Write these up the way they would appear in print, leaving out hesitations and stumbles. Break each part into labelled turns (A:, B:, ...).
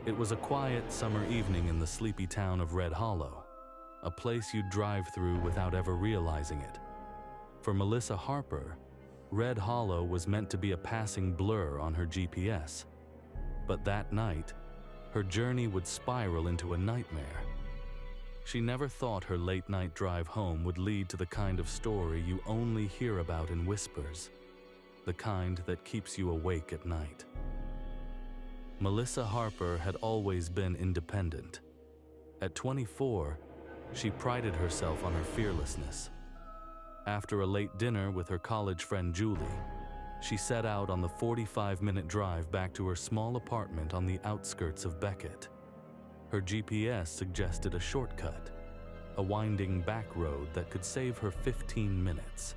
A: It was a quiet summer evening in the sleepy town of Red Hollow, a place you'd drive through without ever realizing it. For Melissa Harper, Red Hollow was meant to be a passing blur on her GPS. But that night, her journey would spiral into a nightmare. She never thought her late-night drive home would lead to the kind of story you only hear about in whispers, the kind that keeps you awake at night. Melissa Harper had always been independent. At 24, she prided herself on her fearlessness. After a late dinner with her college friend Julie, she set out on the 45-minute drive back to her small apartment on the outskirts of Beckett. Her GPS suggested a shortcut, a winding back road that could save her 15 minutes.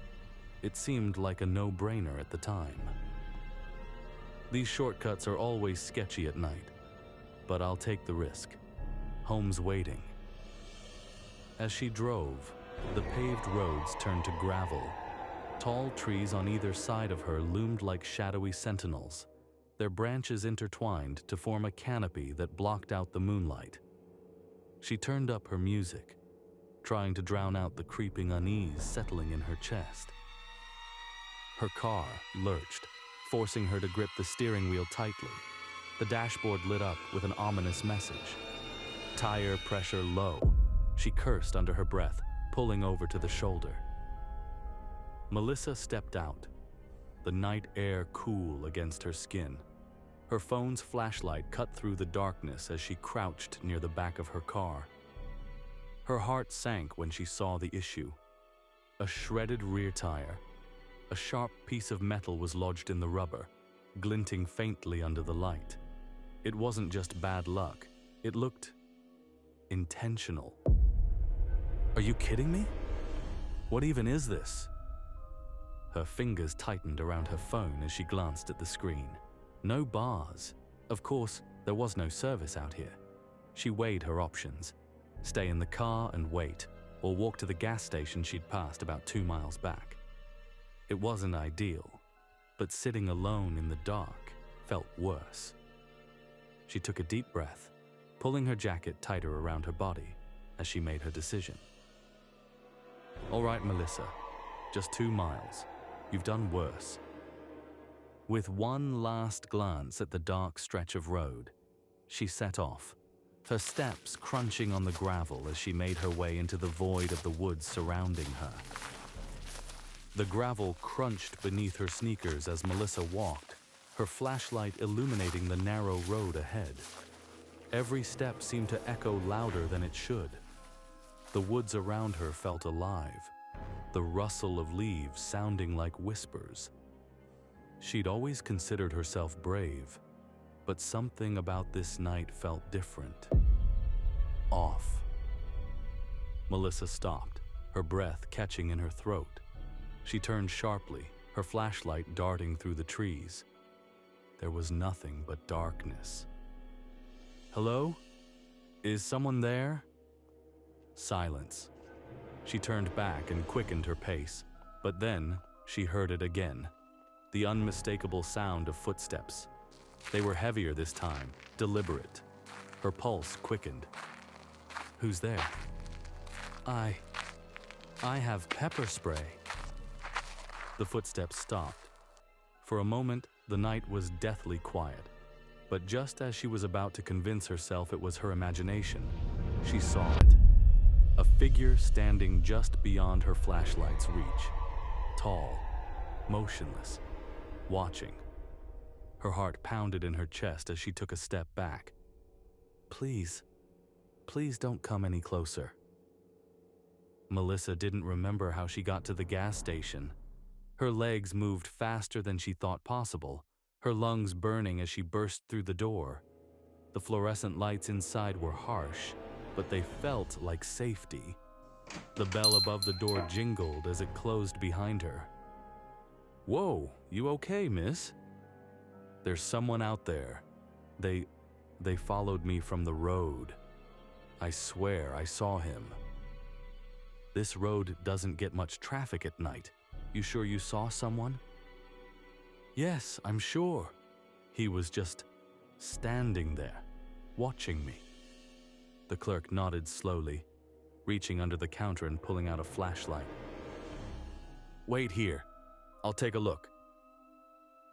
A: It seemed like a no-brainer at the time. These shortcuts are always sketchy at night, but I'll take the risk. Home's waiting. As she drove, the paved roads turned to gravel. Tall trees on either side of her loomed like shadowy sentinels, their branches intertwined to form a canopy that blocked out the moonlight. She turned up her music, trying to drown out the creeping unease settling in her chest. Her car lurched, forcing her to grip the steering wheel tightly. The dashboard lit up with an ominous message. Tire pressure low. She cursed under her breath, pulling over to the shoulder. Melissa stepped out, the night air cool against her skin. Her phone's flashlight cut through the darkness as she crouched near the back of her car. Her heart sank when she saw the issue. A shredded rear tire. A sharp piece of metal was lodged in the rubber, glinting faintly under the light. It wasn't just bad luck. It looked intentional. Are you kidding me? What even is this? Her fingers tightened around her phone as she glanced at the screen. No bars. Of course, there was no service out here. She weighed her options. Stay in the car and wait, or walk to the gas station she'd passed about 2 miles back. It wasn't ideal, but sitting alone in the dark felt worse. She took a deep breath, pulling her jacket tighter around her body as she made her decision. All right, Melissa, just 2 miles. You've done worse. With one last glance at the dark stretch of road, she set off, her steps crunching on the gravel as she made her way into the void of the woods surrounding her. The gravel crunched beneath her sneakers as Melissa walked, her flashlight illuminating the narrow road ahead. Every step seemed to echo louder than it should. The woods around her felt alive, the rustle of leaves sounding like whispers. She'd always considered herself brave, but something about this night felt different. Off. Melissa stopped, her breath catching in her throat. She turned sharply, her flashlight darting through the trees. There was nothing but darkness. Hello? Is someone there? Silence. She turned back and quickened her pace, but then she heard it again. The unmistakable sound of footsteps. They were heavier this time, deliberate. Her pulse quickened. Who's there? I have pepper spray. The footsteps stopped. For a moment, the night was deathly quiet. But just as she was about to convince herself it was her imagination, she saw it. A figure standing just beyond her flashlight's reach. Tall, motionless, watching. Her heart pounded in her chest as she took a step back. Please don't come any closer. Melissa didn't remember how she got to the gas station. Her legs moved faster than she thought possible, her lungs burning as she burst through the door. The fluorescent lights inside were harsh, but they felt like safety. The bell above the door jingled as it closed behind her. Whoa, you okay, miss? There's someone out there. They followed me from the road. I swear I saw him. This road doesn't get much traffic at night. You sure you saw someone? Yes, I'm sure. He was just standing there, watching me." The clerk nodded slowly, reaching under the counter and pulling out a flashlight. "Wait here. I'll take a look."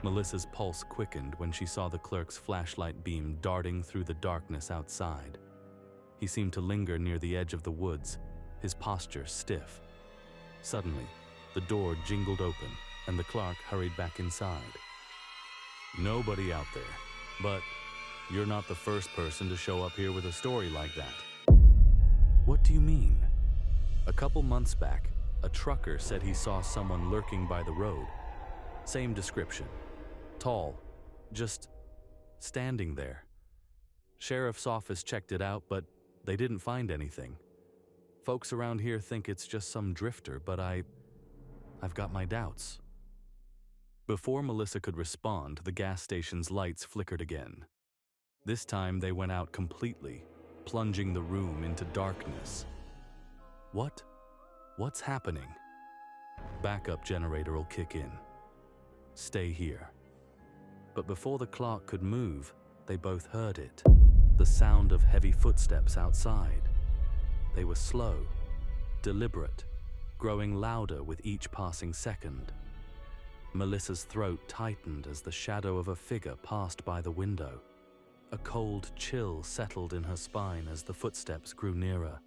A: Melissa's pulse quickened when she saw the clerk's flashlight beam darting through the darkness outside. He seemed to linger near the edge of the woods, his posture stiff. Suddenly, the door jingled open, and the clerk hurried back inside. "Nobody out there, but you're not the first person to show up here with a story like that." "What do you mean?" "A couple months back, a trucker said he saw someone lurking by the road. Same description. Tall, just standing there. Sheriff's office checked it out, but they didn't find anything. Folks around here think it's just some drifter, but I've got my doubts." Before Melissa could respond, the gas station's lights flickered again. This time they went out completely, plunging the room into darkness. What's happening?" "Backup generator will kick in. Stay here." But before the clerk could move, they both heard it. The sound of heavy footsteps outside. They were slow, deliberate, growing louder with each passing second. Melissa's throat tightened as the shadow of a figure passed by the window. A cold chill settled in her spine as the footsteps grew nearer.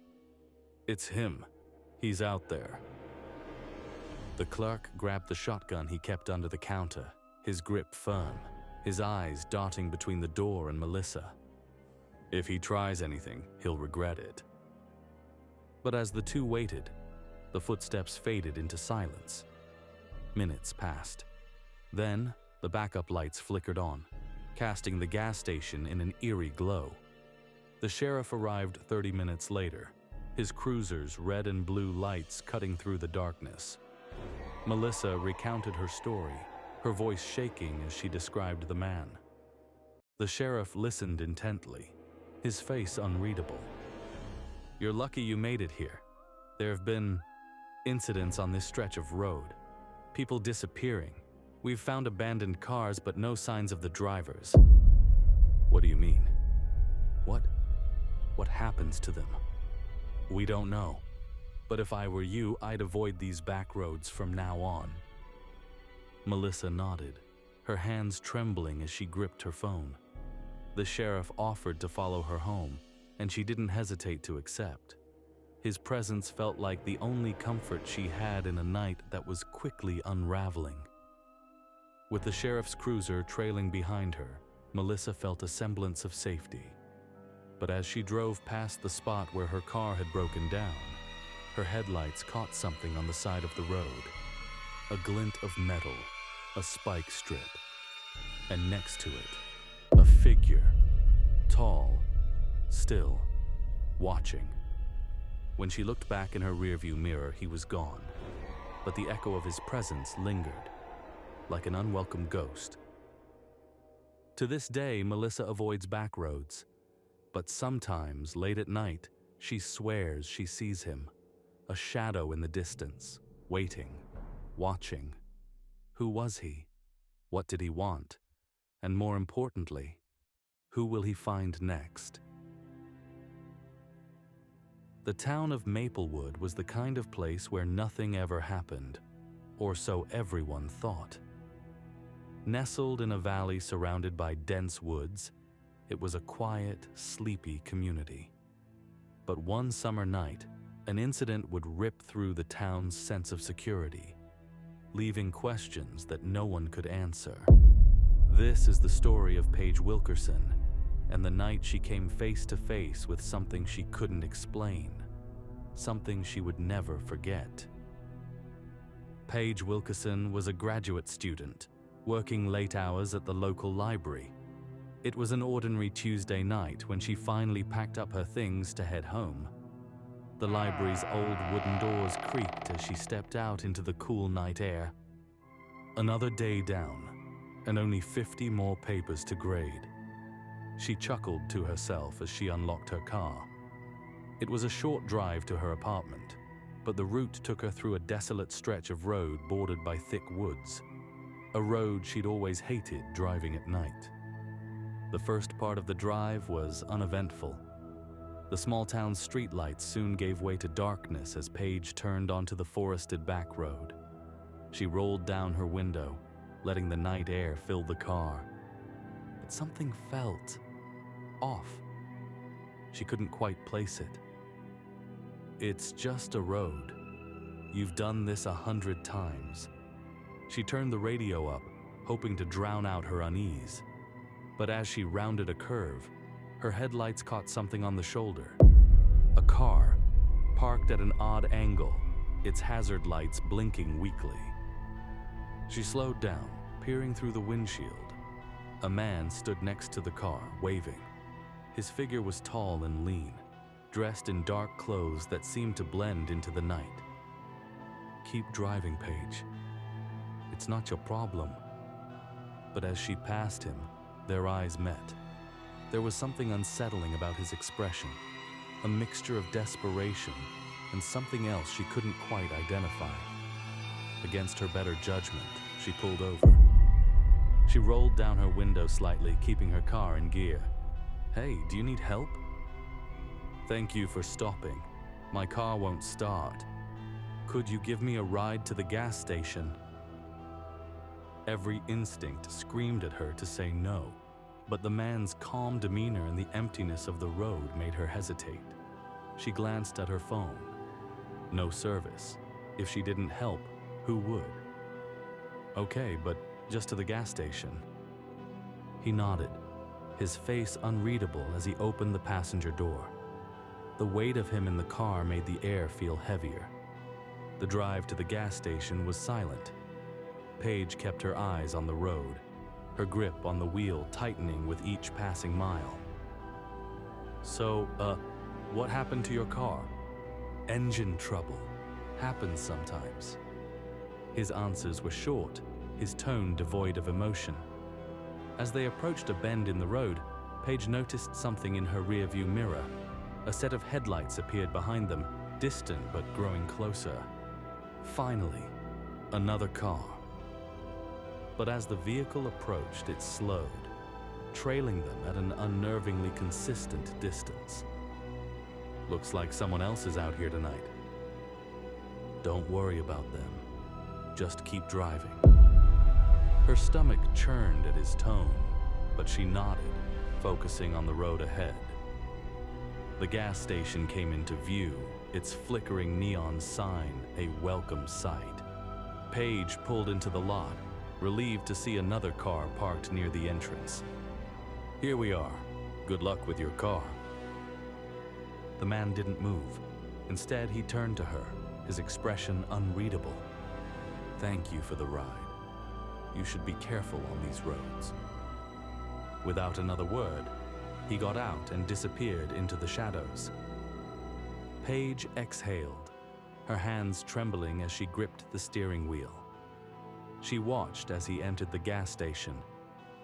A: "It's him. He's out there." The clerk grabbed the shotgun he kept under the counter, his grip firm, his eyes darting between the door and Melissa. "If he tries anything, he'll regret it." But as the two waited, the footsteps faded into silence. Minutes passed. Then, the backup lights flickered on, casting the gas station in an eerie glow. The sheriff arrived 30 minutes later, his cruiser's red and blue lights cutting through the darkness. Melissa recounted her story, her voice shaking as she described the man. The sheriff listened intently, his face unreadable. "You're lucky you made it here. There have been incidents on this stretch of road. People disappearing. We've found abandoned cars, but no signs of the drivers." "What do you mean? What happens to them?" "We don't know. But if I were you, I'd avoid these back roads from now on." Melissa nodded, her hands trembling as she gripped her phone. The sheriff offered to follow her home, and she didn't hesitate to accept. His presence felt like the only comfort she had in a night that was quickly unraveling. With the sheriff's cruiser trailing behind her, Melissa felt a semblance of safety. But as she drove past the spot where her car had broken down, her headlights caught something on the side of the road. A glint of metal, a spike strip, and next to it, a figure, tall, still, watching. When she looked back in her rearview mirror, he was gone, but the echo of his presence lingered, like an unwelcome ghost. To this day, Melissa avoids back roads, but sometimes, late at night, she swears she sees him, a shadow in the distance, waiting, watching. Who was he? What did he want? And more importantly, who will he find next? The town of Maplewood was the kind of place where nothing ever happened, or so everyone thought. Nestled in a valley surrounded by dense woods, it was a quiet, sleepy community. But one summer night, an incident would rip through the town's sense of security, leaving questions that no one could answer. This is the story of Paige Wilkerson, and the night she came face to face with something she couldn't explain, something she would never forget. Paige Wilkerson was a graduate student, working late hours at the local library. It was an ordinary Tuesday night when she finally packed up her things to head home. The library's old wooden doors creaked as she stepped out into the cool night air. Another day down, and only 50 more papers to grade. She chuckled to herself as she unlocked her car. It was a short drive to her apartment, but the route took her through a desolate stretch of road bordered by thick woods, a road she'd always hated driving at night. The first part of the drive was uneventful. The small town's streetlights soon gave way to darkness as Paige turned onto the forested back road. She rolled down her window, letting the night air fill the car. But something felt off. She couldn't quite place it. It's just a road. You've done this 100 times. She turned the radio up, hoping to drown out her unease. But as she rounded a curve, her headlights caught something on the shoulder. A car, parked at an odd angle, its hazard lights blinking weakly. She slowed down, peering through the windshield. A man stood next to the car, waving. His figure was tall and lean, dressed in dark clothes that seemed to blend into the night. "Keep driving, Paige. It's not your problem." But as she passed him, their eyes met. There was something unsettling about his expression, a mixture of desperation and something else she couldn't quite identify. Against her better judgment, she pulled over. She rolled down her window slightly, keeping her car in gear. "Hey, do you need help?" "Thank you for stopping. My car won't start. Could you give me a ride to the gas station?" Every instinct screamed at her to say no, but the man's calm demeanor and the emptiness of the road made her hesitate. She glanced at her phone. No service. If she didn't help, who would? "Okay, but just to the gas station." He nodded, his face unreadable as he opened the passenger door. The weight of him in the car made the air feel heavier. The drive to the gas station was silent. Paige kept her eyes on the road, her grip on the wheel tightening with each passing mile. "So, what happened to your car?" "Engine trouble. Happens sometimes." His answers were short, his tone devoid of emotion. As they approached a bend in the road, Paige noticed something in her rearview mirror. A set of headlights appeared behind them, distant but growing closer. Finally, another car. But as the vehicle approached, it slowed, trailing them at an unnervingly consistent distance. "Looks like someone else is out here tonight." "Don't worry about them. Just keep driving." Her stomach churned at his tone, but she nodded, focusing on the road ahead. The gas station came into view, its flickering neon sign a welcome sight. Paige pulled into the lot, relieved to see another car parked near the entrance. "Here we are. Good luck with your car." The man didn't move. Instead, he turned to her, his expression unreadable. "Thank you for the ride. You should be careful on these roads." Without another word, he got out and disappeared into the shadows. Paige exhaled, her hands trembling as she gripped the steering wheel. She watched as he entered the gas station,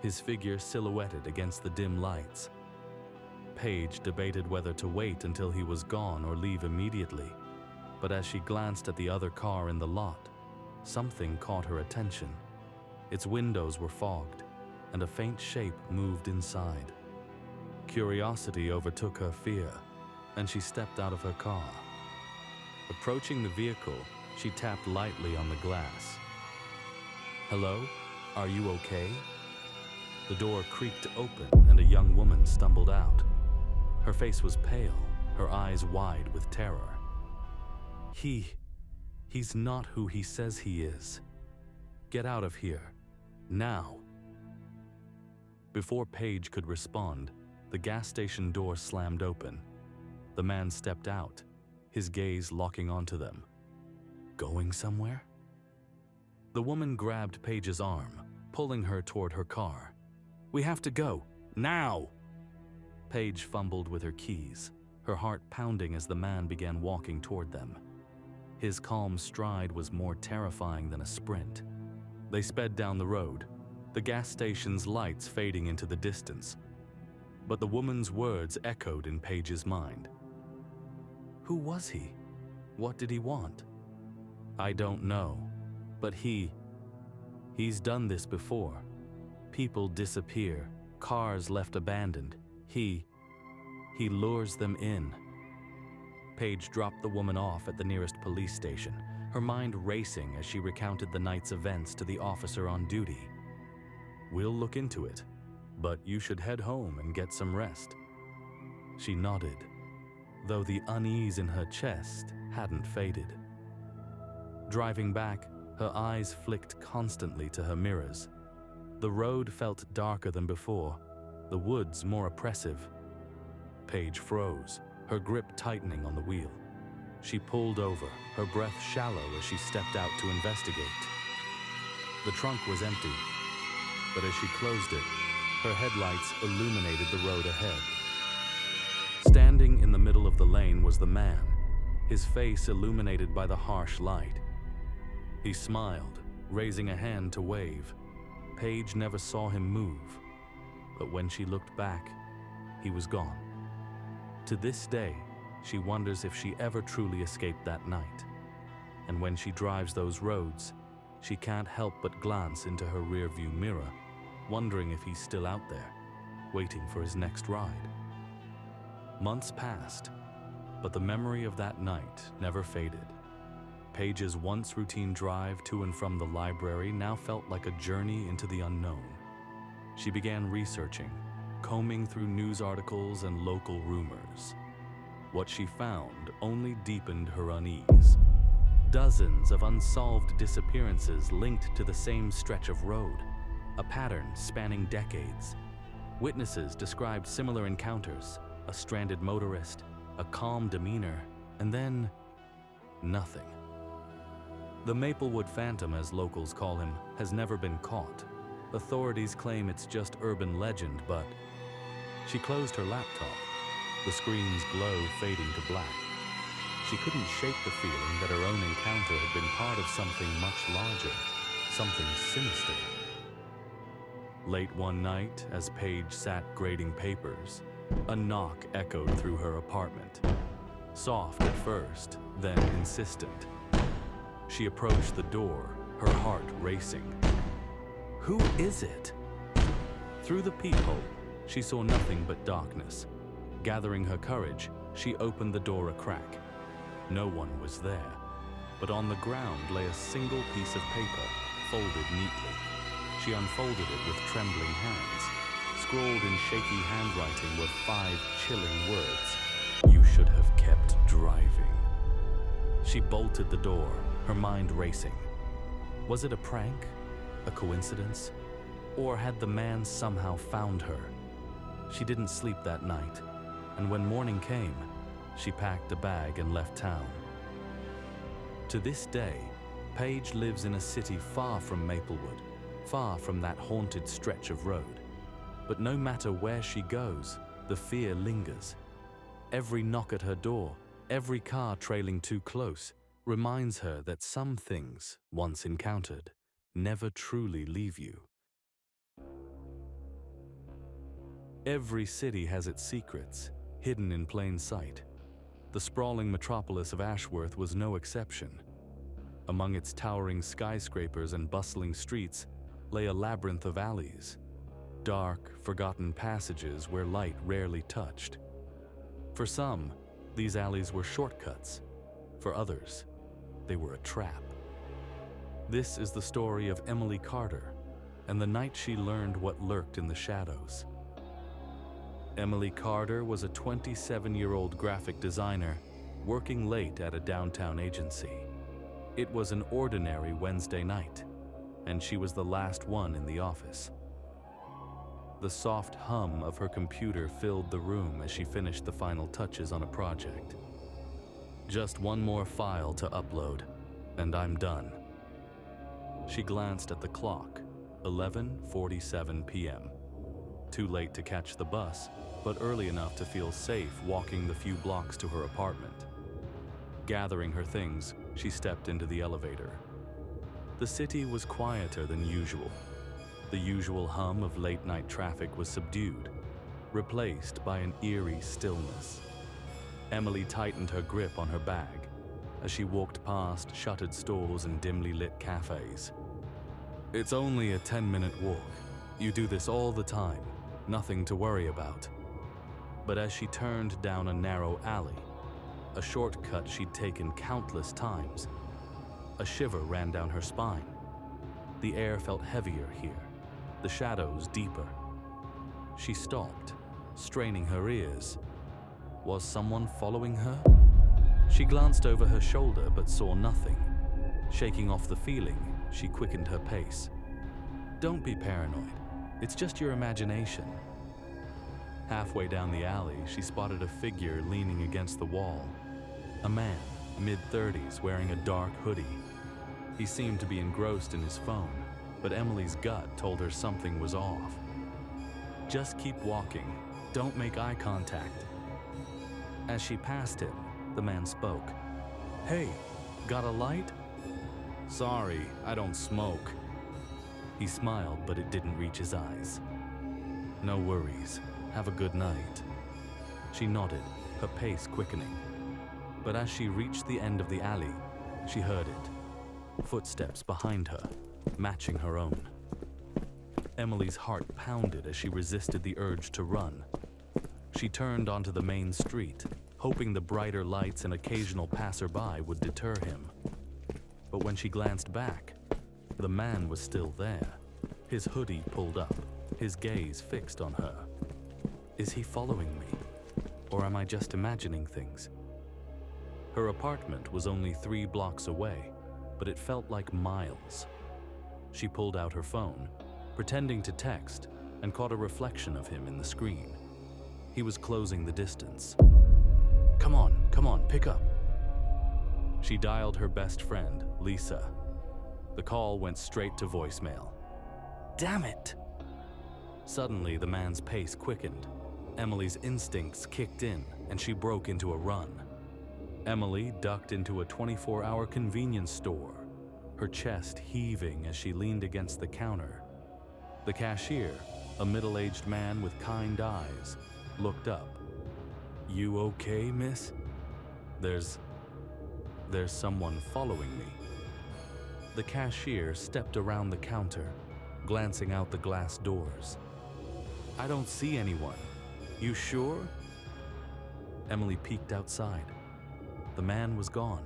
A: his figure silhouetted against the dim lights. Paige debated whether to wait until he was gone or leave immediately, but as she glanced at the other car in the lot, something caught her attention. Its windows were fogged, and a faint shape moved inside. Curiosity overtook her fear, and she stepped out of her car. Approaching the vehicle, she tapped lightly on the glass. "Hello? Are you okay?" The door creaked open, and a young woman stumbled out. Her face was pale, her eyes wide with terror. He's not who he says he is. Get out of here. Now." Before Paige could respond, the gas station door slammed open. The man stepped out, his gaze locking onto them. "Going somewhere?" The woman grabbed Paige's arm, pulling her toward her car. "We have to go, now!" Paige fumbled with her keys, her heart pounding as the man began walking toward them. His calm stride was more terrifying than a sprint. They sped down the road, the gas station's lights fading into the distance. But the woman's words echoed in Paige's mind. Who was he? What did he want? "I don't know, but he's done this before. People disappear, cars left abandoned. He lures them in. Paige dropped the woman off at the nearest police station, her mind racing as she recounted the night's events to the officer on duty. "We'll look into it, but you should head home and get some rest." She nodded, though the unease in her chest hadn't faded. Driving back, her eyes flicked constantly to her mirrors. The road felt darker than before, the woods more oppressive. Paige froze, her grip tightening on the wheel. She pulled over, her breath shallow as she stepped out to investigate. The trunk was empty, but as she closed it, her headlights illuminated the road ahead. Standing in the middle of the lane was the man, his face illuminated by the harsh light. He smiled, raising a hand to wave. Paige never saw him move, but when she looked back, he was gone. To this day, she wonders if she ever truly escaped that night. And when she drives those roads, she can't help but glance into her rearview mirror, wondering if he's still out there, waiting for his next ride. Months passed, but the memory of that night never faded. Paige's once routine drive to and from the library now felt like a journey into the unknown. She began researching, combing through news articles and local rumors. What she found only deepened her unease. Dozens of unsolved disappearances linked to the same stretch of road, a pattern spanning decades. Witnesses described similar encounters, a stranded motorist, a calm demeanor, and then nothing. The Maplewood Phantom, as locals call him, has never been caught. Authorities claim it's just urban legend, but she closed her laptop, the screen's glow fading to black. She couldn't shake the feeling that her own encounter had been part of something much larger, something sinister. Late one night, as Paige sat grading papers, a knock echoed through her apartment. Soft at first, then insistent. She approached the door, her heart racing. Who is it? Through the peephole, she saw nothing but darkness. Gathering her courage, she opened the door a crack. No one was there, but on the ground lay a single piece of paper, folded neatly. She unfolded it with trembling hands. Scrawled in shaky handwriting were 5 chilling words. "You should have kept driving." She bolted the door, her mind racing. Was it a prank? A coincidence? Or had the man somehow found her? She didn't sleep that night, and when morning came, she packed a bag and left town. To this day, Paige lives in a city far from Maplewood, far from that haunted stretch of road. But no matter where she goes, the fear lingers. Every knock at her door, every car trailing too close, reminds her that some things, once encountered, never truly leave you. Every city has its secrets, hidden in plain sight. The sprawling metropolis of Ashworth was no exception. Among its towering skyscrapers and bustling streets lay a labyrinth of alleys, dark, forgotten passages where light rarely touched. For some, these alleys were shortcuts. For others, they were a trap. This is the story of Emily Carter and the night she learned what lurked in the shadows. Emily Carter was a 27-year-old graphic designer working late at a downtown agency. It was an ordinary Wednesday night, and she was the last one in the office. The soft hum of her computer filled the room as she finished the final touches on a project. Just one more file to upload, and I'm done. She glanced at the clock, 11:47 p.m. Too late to catch the bus, but early enough to feel safe walking the few blocks to her apartment. Gathering her things, she stepped into the elevator. The city was quieter than usual. The usual hum of late-night traffic was subdued, replaced by an eerie stillness. Emily tightened her grip on her bag as she walked past shuttered stores and dimly lit cafes. "It's only a 10-minute walk. You do this all the time," nothing to worry about. But as she turned down a narrow alley, a shortcut she'd taken countless times, a shiver ran down her spine. The air felt heavier here, the shadows deeper. She stopped, straining her ears. Was someone following her? She glanced over her shoulder but saw nothing. Shaking off the feeling, she quickened her pace. Don't be paranoid. It's just your imagination. Halfway down the alley, she spotted a figure leaning against the wall. A man, mid-30s, wearing a dark hoodie. He seemed to be engrossed in his phone, but Emily's gut told her something was off. Just keep walking. Don't make eye contact. As she passed him, the man spoke. Hey, got a light? Sorry, I don't smoke. He smiled, but it didn't reach his eyes. No worries. Have a good night. She nodded, her pace quickening. But as she reached the end of the alley, she heard it. Footsteps behind her, matching her own. Emily's heart pounded as she resisted the urge to run. She turned onto the main street, hoping the brighter lights and occasional passerby would deter him. But when she glanced back, the man was still there, his hoodie pulled up, his gaze fixed on her. Is he following me? Or am I just imagining things? Her apartment was only 3 blocks away, but it felt like miles. She pulled out her phone, pretending to text, and caught a reflection of him in the screen. He was closing the distance. Come on, pick up. She dialed her best friend, Lisa. The call went straight to voicemail. Damn it! Suddenly, the man's pace quickened. Emily's instincts kicked in, and she broke into a run. Emily ducked into a 24-hour convenience store, her chest heaving as she leaned against the counter. The cashier, a middle-aged man with kind eyes, looked up. You okay, miss? There's someone following me. The cashier stepped around the counter, glancing out the glass doors. I don't see anyone. You sure? Emily peeked outside. The man was gone,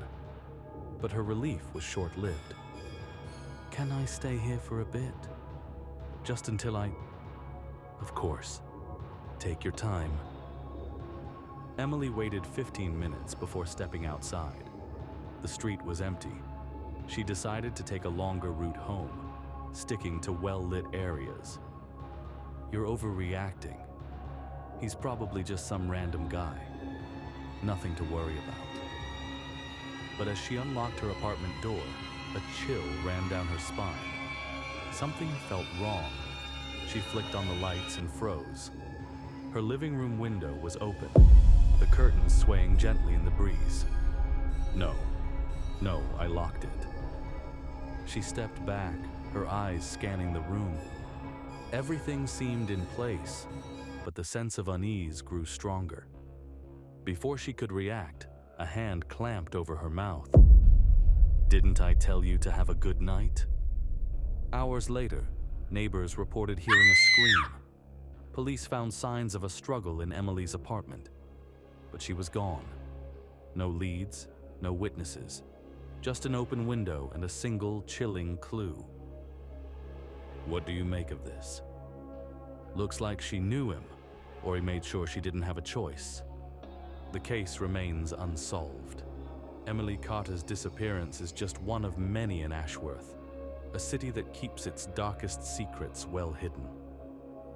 A: but her relief was short-lived. Can I stay here for a bit? Just until Of course. Take your time. Emily waited 15 minutes before stepping outside. The street was empty. She decided to take a longer route home, sticking to well-lit areas. You're overreacting. He's probably just some random guy. Nothing to worry about. But as she unlocked her apartment door, a chill ran down her spine. Something felt wrong. She flicked on the lights and froze. Her living room window was open, the curtains swaying gently in the breeze. No, I locked it. She stepped back, her eyes scanning the room. Everything seemed in place, but the sense of unease grew stronger. Before she could react, a hand clamped over her mouth. Didn't I tell you to have a good night? Hours later, neighbors reported hearing a scream. Police found signs of a struggle in Emily's apartment, but she was gone. No leads, no witnesses, just an open window and a single chilling clue. What do you make of this? Looks like she knew him, or he made sure she didn't have a choice. The case remains unsolved. Emily Carter's disappearance is just one of many in Ashworth, a city that keeps its darkest secrets well hidden.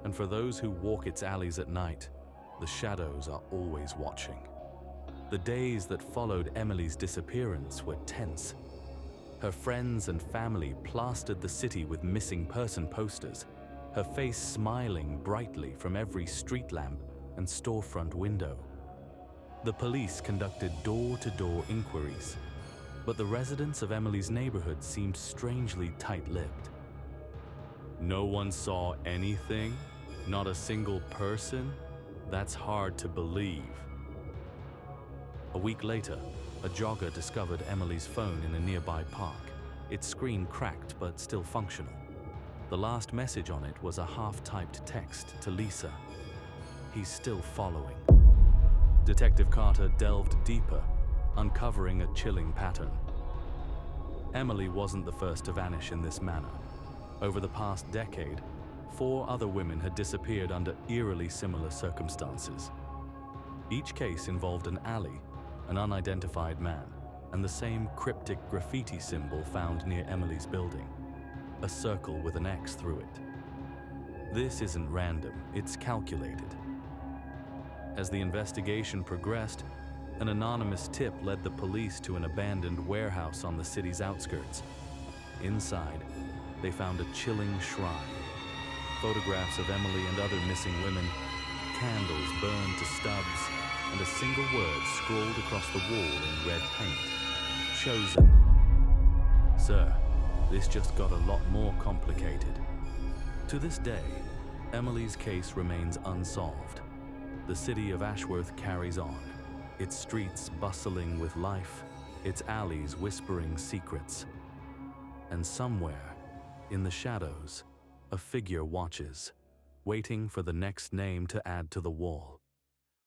A: And for those who walk its alleys at night, the shadows are always watching. The days that followed Emily's disappearance were tense. Her friends and family plastered the city with missing person posters, her face smiling brightly from every street lamp and storefront window. The police conducted door-to-door inquiries, but the residents of Emily's neighborhood seemed strangely tight-lipped. No one saw anything? Not a single person? That's hard to believe. A week later, a jogger discovered Emily's phone in a nearby park, its screen cracked but still functional. The last message on it was a half-typed text to Lisa. "He's still following." Detective Carter delved deeper, uncovering a chilling pattern. Emily wasn't the first to vanish in this manner. Over the past decade, 4 other women had disappeared under eerily similar circumstances. Each case involved an alley, an unidentified man, and the same cryptic graffiti symbol found near Emily's building, a circle with an X through it. This isn't random, it's calculated. As the investigation progressed, an anonymous tip led the police to an abandoned warehouse on the city's outskirts. Inside, they found a chilling shrine. Photographs of Emily and other missing women, candles burned to stubs, and a single word scrawled across the wall in red paint: "Chosen." Sir, this just got a lot more complicated. To this day, Emily's case remains unsolved. The city of Ashworth carries on, its streets bustling with life, its alleys whispering secrets. And somewhere, in the shadows, a figure watches, waiting for the next name to add to the wall.